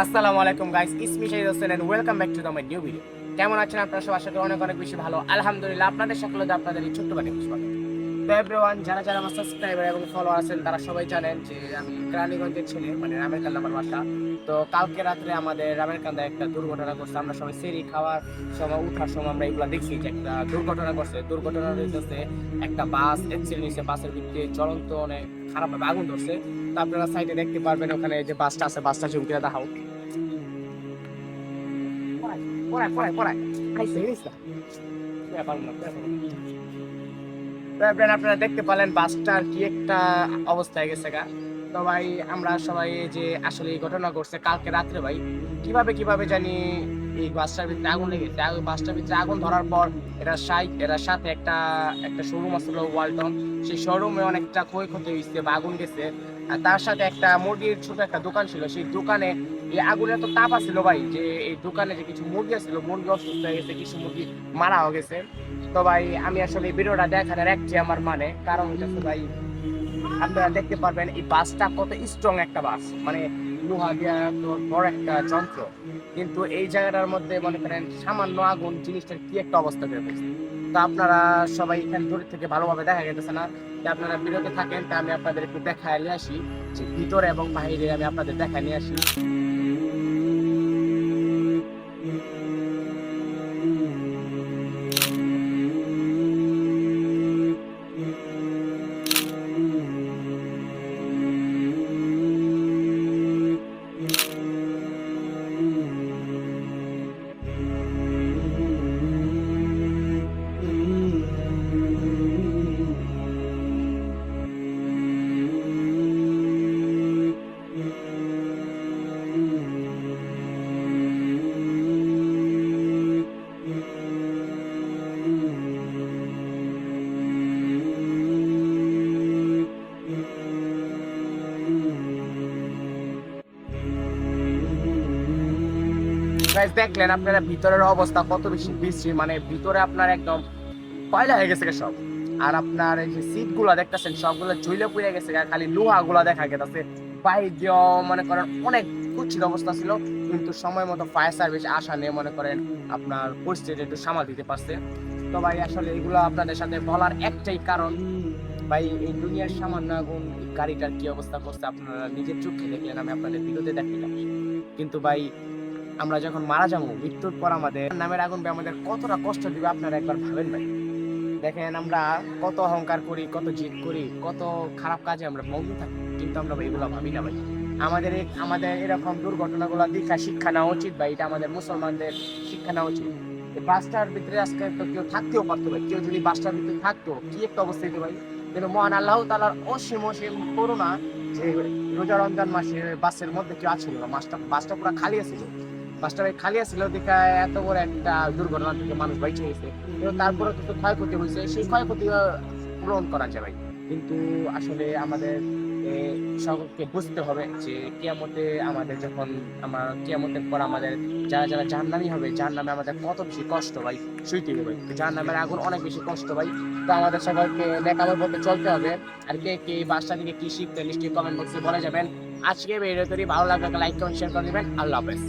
আসসালামু আলাইকুম guys, it's me Shahid Hossain and welcome back to my new video. কেমন আছেন আপনারা সবাই? আশা করি অনেক অনেক বেশি ভালো। আলহামদুলিল্লাহ, আপনাদের সকলে আপনাদের এই ছোট্ট বাড়ি স্বাগত। তো এভরিওয়ান, যারা যারা আমার সাবস্ক্রাইবার এবং ফলোয়ার আছেন তারা সবাই জানেন যে আমি কেরানীগঞ্জের ছেলে, মানে রামের কান্দা আমার বাসা। তো কালকে রাত্রে আমাদের রামের কান্দায় একটা দুর্ঘটনা ঘটছে। আমরা সবাই সেরি খাওয়ার সময়, উঠার সময় আমরা এগুলো দেখছি যে একটা দুর্ঘটনা ঘটছে। দুর্ঘটনা হয়েছে একটা বাস অ্যাক্সিডেন্ট হয়েছে, বাসের ভিতরে জ্বলন্ত অনেক খারাপভাবে আগুন ধরছে। তো আপনারা সাইডে দেখতে পারবেন, ওখানে যে বাসটা আছে, বাসটা ঝুঁকিয়ে দেখাও। পড়ায় পড়ায় পড়ায় আইসে গেছে। আপনারা দেখতে পেলেন বাসটার কি একটা অবস্থায় গেছে গা। তো ভাই, আমরা সবাই যে আসলে এই ঘটনা ঘটছে কালকে রাত্রে, ভাই কিভাবে জানি এই বাসটার ভিতরে আগুন লেগেছে। বাসটার ভিতরে আগুন ধরার পর এরা সাথে একটা একটা শোরুম আসলো ওয়ালটন, সেই শোরুমে অনেকটা ক্ষয়ক্ষতি হয়েছে বা আগুন গেছে। আর তার সাথে একটা মুরগির ছোট একটা দোকান ছিল, সেই দোকানে এই আগুনের তো তাপ আছিল ভাই, যে এই দোকানে যে কিছু মুরগি ছিল, মুরগি অসুস্থ হয়ে গেছে, কিছু মুরগি মারাও গেছে। তো ভাই, আমি আসলে এই ভিডিওটা দেখানোর একটি আমার কারণ হচ্ছে ভাই, আপনারা দেখতে পারবেন এই বাসটা কত স্ট্রং একটা বাস, মানে লোহা দিয়া বড় একটা যন্ত্র, কিন্তু এই জায়গাটার মধ্যে মনে করেন সামান্য আগুন জিনিসটার কি একটা অবস্থা করে ফেলছে। তো আপনারা সবাই এখানে দূর থেকে ভালোভাবে দেখা যেতেছে না, যে আপনারা বিরতে থাকেন, তা আমি আপনাদের একটু দেখায় নিয়ে আসি, যে ভিতরে এবং বাইরে আমি আপনাদের দেখায় নিয়ে আসি। গাইস, দেখলেন আপনারা ভিতরের অবস্থা কত বেশি বিশ্রী, মানে ভিতরে আপনার একদম কয়লা হয়ে গেছে সব। আর আপনার এই যে সিট গুলা দেখতেছেন সবগুলো ঝুলে পুড়ে গেছে, খালি লোহা গুলা দেখা গেছে। বাইর দিয়েও মনে করেন অনেক কুচ্ছিত অবস্থা ছিল, কিন্তু সময় মতো ফায়ার সার্ভিস আসা নিয়ে মনে করেন আপনার পরিস্থিতি একটু সামাল দিতে পারছে। তো ভাই, আসলে এগুলো আপনাদের সাথে বলার একটাই কারণ, ভাই এই দুনিয়ার সামান্য আগুন গাড়িটার কি অবস্থা করছে আপনারা নিজের চোখে দেখলেন, আমি আপনাদের ভিডিওতে দেখালাম। কিন্তু ভাই, আমরা যখন মারা যাবো, মৃত্যুর পর আমাদের নামের আগুন আমাদের কতটা কষ্ট দিবে আপনারা একবার ভাবেন ভাই। দেখেন, আমরা কত অহংকার করি, কত জিদ করি, কত খারাপ কাজে আমরা মগ্ন থাকি, কিন্তু আমরা এগুলো ভাবি না ভাই। আমাদের এরকম দুর্ঘটনাগুলো দেখা শিক্ষা নেওয়া উচিত ভাই, এটা আমাদের মুসলমানদের শিক্ষা নেওয়া উচিত। বাসটার ভিতরে আজকে তো কেউ থাকতেও পারতো ভাই, কেউ যদি বাসটার ভিতরে থাকতো কি একটা অবস্থা হতো ভাই। কিন্তু মহান আল্লাহ তাআলার অসীম অসীম করুণা, যে রোজা রমজান মাসে বাসের মধ্যে কেউ আছিল না, বাসটা পুরো খালি আছিল। বাসটা ভাই খালি আছিল দেখা এত বড় একটা দুর্ঘটনা থেকে মানুষ বেঁচে গেছে। কিন্তু তারপরে কিছু ক্ষয়ক্ষতি হয়েছে, সেই ক্ষয়ক্ষতি পূরণ করা যায় ভাই। কিন্তু আসলে আমাদের সকলকে বুঝতে হবে যে কিয়ামতে আমাদের যখন কিয়ামতের পর আমাদের যারা যারা জাহান্নামী হবে, জাহান্নামে আমাদের কত বেশি কষ্ট ভাই সইতে হবে ভাই। জাহান্নামের আগুন অনেক বেশি কষ্ট ভাই। তো আমাদের সবাইকে নেক আমল পথে চলতে হবে। আর কে কে এই বাসটা থেকে কি শিখতে নিশ্চয়ই কমেন্ট বক্সে বলে যাবেন। আজকে ভিডিওটি ভালো লাগলে লাইক কমেন্ট শেয়ার করে দিবেন। আল্লাহ হাফেজ।